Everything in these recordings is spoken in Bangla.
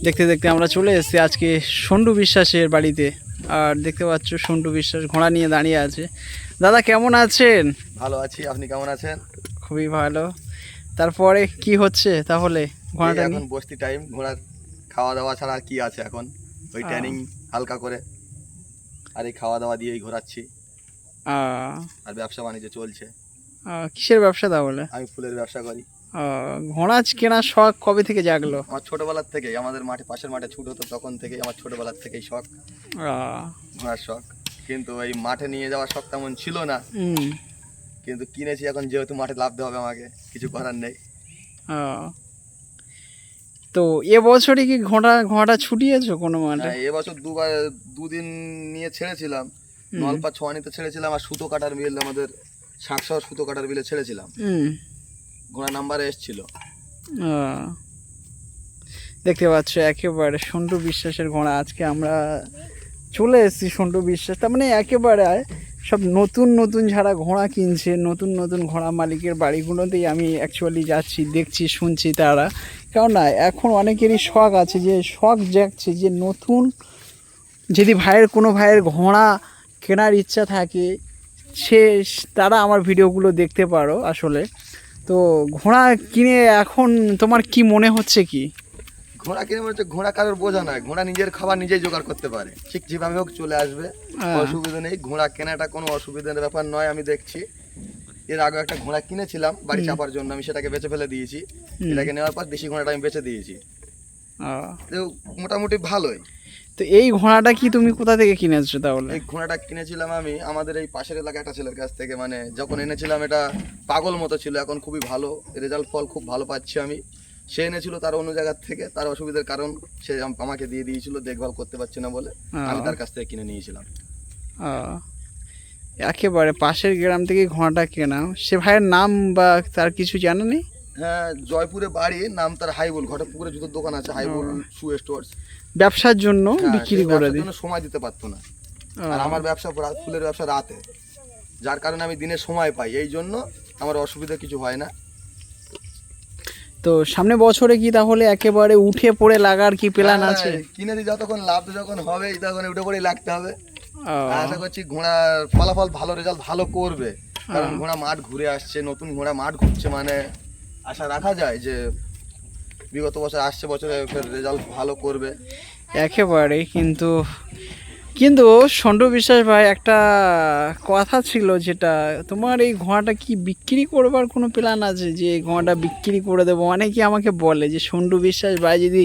দেখতে দেখতে আমরা চলে এসেছি আজকে সন্টু বিশ্বাসের বাড়িতে। আর দেখতে পাচ্ছ সন্টু বিশ্বাস ঘোড়া নিয়ে দাঁড়িয়ে আছে। দাদা কেমন আছেন? ভালো আছি, আপনি কেমন আছেন? খুবই ভালো। তারপরে কি হচ্ছে তাহলে ঘোড়াটা এখন নিয়ে? বসতি টাইম, ঘোড়ার খাওয়া দাওয়া ছাড়া আর কি আছে এখন? ওই ট্রেনিং হালকা করে আর এই খাওয়া দাওয়া দিয়েই ঘোরাচ্ছি। আর ব্যবসা বাণিজ্য চলছে। কিসের ব্যবসা তাহলে? আমি ফুলের ব্যবসা করি। ঘোড়া কেনার শখ কবে থেকে জাগলো? আমার ছোটবেলার থেকেই, আমাদের মাঠে পাশের মাঠে ছুট হতো তখন থেকেই আমার ছোটবেলার থেকেই শখ, ঘোড়ার শখ। কিন্তু এই মাঠে নিয়ে যাওয়ার শখ তেমন ছিল না, কিন্তু কিনেছি এখন, যেহেতু মাঠে লাভতে হবে আমাকে, কিছু করার নেই। তো এবছরই কি ঘোড়াটা ছুটিয়েছো কোনো মাঠে? এবছর দুদিন নিয়ে ছেড়েছিলাম, নলপা ছোয়ানিতে ছেড়েছিলাম, আর সুতো কাটার মিল, আমাদের শাকশহর সুতো কাটার মিলে ছেড়েছিলাম। ঘোড়া নাম্বারে এসেছিল। দেখতে পাচ্ছ একেবারে সন্টু বিশ্বাসের ঘোড়া। আজকে আমরা চলে এসেছি সন্টু বিশ্বাস, তার মানে একেবারে সব নতুন নতুন যারা ঘোড়া কিনছে, নতুন নতুন ঘোড়া মালিকের বাড়িগুলোতেই আমি অ্যাকচুয়ালি যাচ্ছি, দেখছি, শুনছি তারা। কারণ না, এখন অনেকেরই শখ আছে, যে শখ জাগছে যে নতুন, যদি কোনো ভাইয়ের ঘোড়া কেনার ইচ্ছা থাকে, তারা আমার ভিডিওগুলো দেখতে পারো আসলে। তো ঘোড়া কিনে এখন তোমার কি মনে হচ্ছে কি? ঘোড়া কিনে মনে হচ্ছে ঘোড়া কারোর বোঝা নয়, ঘোড়া নিজের খাবার নিজেই জোগাড় করতে পারে, ঠিক যেভাবে হোক চলে আসবে, অসুবিধা নেই। ঘোড়া কেনাটা কোনো অসুবিধার ব্যাপার নয়, আমি দেখছি। এর আগে একটা ঘোড়া কিনেছিলাম বাড়ি চাপার জন্য, আমি সেটাকে বেচে ফেলে দিয়েছি। এটাকে নেওয়ার পর দেশি ঘোড়াটা আমি বেচে দিয়েছি। মোটামুটি ভালোই। তো এই ঘোড়াটা কি তুমি কোথা থেকে কিনেছো তাহলে? এই ঘোড়াটা কিনেছিলাম আমি আমাদের এই পাশের এলাকায় একটা ছেলের কাছ থেকে। মানে যখন এনেছিলাম এটা পাগল মতো ছিল, এখন খুবই ভালো রেজাল্ট, ফল খুব ভালো পাচ্ছি আমি। সে এনেছিল তার অন্য জায়গার থেকে, তার অসুবিধার কারণ সে আমাকে দিয়ে দিয়েছিল, দেখভাল করতে পারছি না বলে আমি তার কাছ থেকে কিনে নিয়েছিলাম। একেবারে পাশের গ্রাম থেকে ঘোড়াটা কেনা। সে ভাইয়ের নাম বা তার কিছু জানা নেই? হ্যাঁ, জয়পুরে বাড়ি, নাম তার হাইবুল। ঘটকপুরে জুতোর দোকান আছে, হাইবুল শু স্টোর্স। ব্যবসার জন্য বিক্রি করে দিই, সময় দিতে পারতো না। আর আমার ব্যবসা ফুলের ব্যবসা রাতে, যার কারণে আমি দিনে সময় পাই, এই জন্য আমার অসুবিধা কিছু হয় না। তো সামনে বছরে কি তাহলে একেবারে উঠে পড়ে লাগার কি প্ল্যান আছে? কিনেছি যতক্ষণ লাভ যখন হবে তখন উঠে পড়েই লাগতে হবে। আশা করছি ঘোড়ার ফলাফল ভালো, রেজাল্ট ভালো করবে, কারণ ঘোড়া মাঠ ঘুরে আসছে, নতুন ঘোড়া মাঠ ঘুরছে, মানে আশা রাখা যায় যে বিগত বছর আসছে বছরে রেজাল্ট ভালো করবে একেবারে। কিন্তু কিন্তু সন্টু বিশ্বাস ভাই, একটা কথা ছিল, যেটা তোমার এই ঘোড়াটা কি বিক্রি করবার কোনো প্ল্যান আছে, যে এই ঘোড়াটা বিক্রি করে দেবো? অনেকে আমাকে বলে যে সন্টু বিশ্বাস ভাই যদি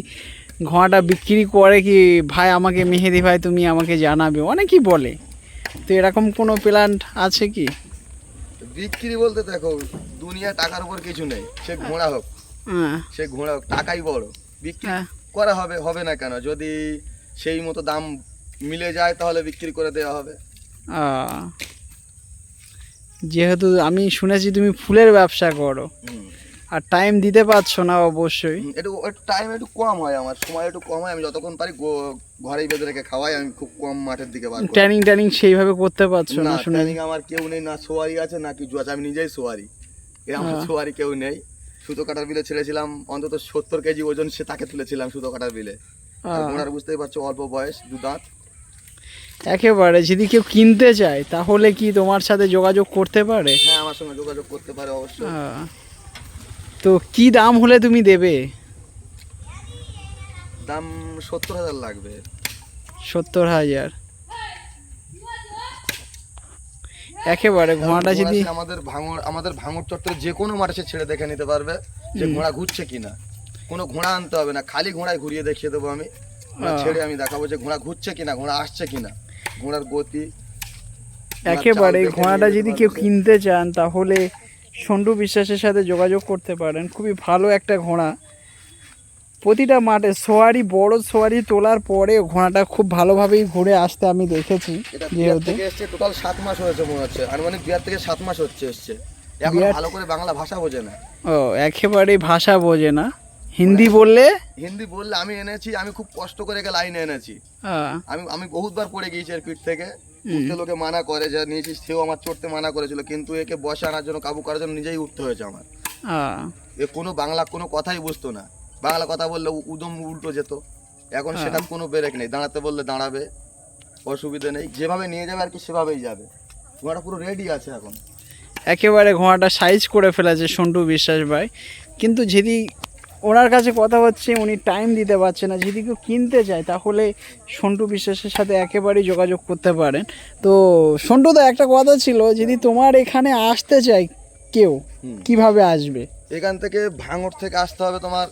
ঘোড়াটা বিক্রি করে, কি ভাই আমাকে, মেহেদি ভাই তুমি আমাকে জানাবে, অনেকেই বলে। তো এরকম কোনো প্ল্যান আছে কি? বিক্রি বলতে দেখো, দুনিয়া টাকার উপর কিছু নেই, সে ঘোড়া হোক, সে ঘোড়া হোক, টাকাই বড়। বিক্রি করা হবে, হবে না কেন? যদি সেই মতো দাম মিলে যায় তাহলে বিক্রি করে দেওয়া হবে। যেহেতু আমি শুনেছি তুমি ফুলের ব্যবসা করো, আর টাইম দিতে পারছো না, অবশ্যই একটু টাইম একটু কম হয়, আমার সময় একটু কম হয়। আমি যতক্ষণ পারি ঘরেই বেঁধে রেখে খাওয়াই, আমি খুব কম মাঠের দিকে বার করি। ট্রেনিং সেইভাবে করতে পারছো না? ট্রেনিং আমার কেউ নেই, না সোয়ারি আছে না কিছু আছে, আমি নিজেই সোয়ারি। আমার সোয়ারি কেউ নেই। সুতো কাটার বিলে ছেড়েছিলাম, অন্তত 70 কেজি ওজন, সে তাকে তুলেছিলাম সুতো কাটার বিলে। ওনার বুঝতেই পারছো, অল্প বয়স, 2 দাঁত। একেবারে যদি কেউ কিনতে চায় তাহলে কি তোমার সাথে যোগাযোগ করতে পারে? হ্যাঁ, আমার সঙ্গে যোগাযোগ করতে পারে অবশ্যই। তো কি দাম হলে তুমি দেবে? দাম 70,000 লাগবে। 70,000? একেবারে ঘোড়াটা যদি আমাদের ভাঙড় চত্বরে যে কোনো মাঠে ছেড়ে দেখে নিতে পারবে যে ঘোড়া ঘুরছে কিনা। কোনো ঘোড়া আনতে হবে না, খালি ঘোড়ায় ঘুরিয়ে দেখিয়ে দেবো আমি, ছেড়ে আমি দেখাবো যে ঘোড়া ঘুরছে কিনা, ঘোড়া আসছে কিনা, ঘোড়ার গতি। একেবারে ঘোড়াটা যদি কেউ কিনতে চান তাহলে সন্টু বিশ্বাসের সাথে যোগাযোগ করতে পারেন। খুবই ভালো একটা ঘোড়া। প্রতিটা মাঠে সোয়ারি, বড় সোয়ারি তোলার পরে ঘোড়াটা খুব ভালোভাবেই ঘুরে আসতে আমি দেখেছি। যেহেতু টোটাল 7 মাস হয়েছে মনে হচ্ছে, আনুমানিক 2 থেকে 7 মাস এসছে। এখন ভালো করে বাংলা ভাষা বোঝে না। একেবারেই ভাষা বোঝে না। হিন্দি বললে আমি এনেছি, আমি খুব কষ্ট করে লাইনে এনেছি। আমি বহুতবার পড়ে গিয়েছি এর পিঠ থেকে। লোকে মানা করে যে নিয়েছিস, সেও আমার চড়তে মানা করেছিল, কিন্তু একে বসে আনার জন্য, কাবু করার জন্য নিজেই উঠতে হয়েছে আমার। কোনো বাংলা কোনো কথাই বুঝতো না, বাংলা কথা বললে উদম উল্টো যেত। এখন সেটা কোনো ব্রেক নেই, দাঁড়াতে বললে দাঁড়াবে, অসুবিধা নেই, যেভাবে নিয়ে যাবে আর কি সেভাবেই যাবে। ঘোড়াটা পুরো রেডি আছে এখন। একেবারে ঘোড়াটা সাইজ করে ফেলেছে সন্টু বিশ্বাস ভাই, কিন্তু যদি ওনার কাছে কথা হচ্ছে উনি টাইম দিতে পারছে না, যদি কেউ কিনতে চায় তাহলে সন্টু বিশ্বাসের সাথে একেবারেই যোগাযোগ করতে পারেন। তো সন্টু দা একটা কথা ছিল, যদি তোমার এখানে আসতে চায় কেউ কিভাবে আসবে? এখান থেকে ভাঙড় থেকে আসতে হবে, তোমার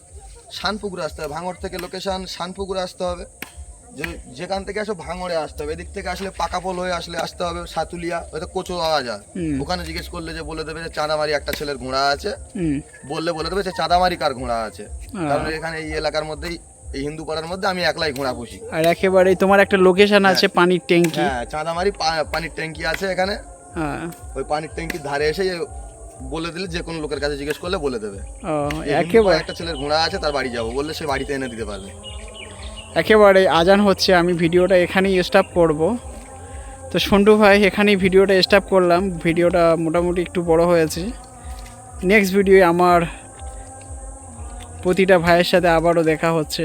শানপুকুরে আসতে হবে, ভাঙড় থেকে লোকেশন শানপুকুরে আসতে হবে, যেখান থেকে আসো ভাঙড়ে আসতে হবে। এদিক থেকে আসলে পাকাপোল হয়ে আসতে হবে সাতুলিয়া, হয়তো কোচো পাওয়া যায়, ওখানে জিজ্ঞেস করলে যে বলে দেবে যে চাঁদামারি একটা ছেলের ঘোড়া আছে, বলে দেবে যে চাঁদামারি কার ঘোড়া আছে, কারণ এখানে এই এলাকার মধ্যেই, এই হিন্দু পাড়ার মধ্যে আমি একলাই ঘোড়া পুষি। আর একেবারেই তোমার একটা লোকেশন আছে পানির ট্যাঙ্কি। হ্যাঁ, চাঁদামারি পানির ট্যাঙ্কি আছে এখানে। হ্যাঁ, ওই পানির ট্যাঙ্কির ধারে এসে বলে দিলে যে কোনো লোকের কাছে জিজ্ঞেস করলে বলে দেবে একেবারে একটা ছেলের ঘোড়া আছে, তার বাড়ি যাবো বললে সে বাড়িতে এনে দিতে পারবে। একেবারে আজান হচ্ছে, আমি ভিডিওটা এখানেই স্টপ করব। তো সন্টু ভাই এখানেই ভিডিওটা স্টপ করলাম, ভিডিওটা মোটামুটি একটু বড় হয়েছে। নেক্সট ভিডিওয়ে আমার প্রতিটা ভাইয়ের সাথে আবারও দেখা হচ্ছে।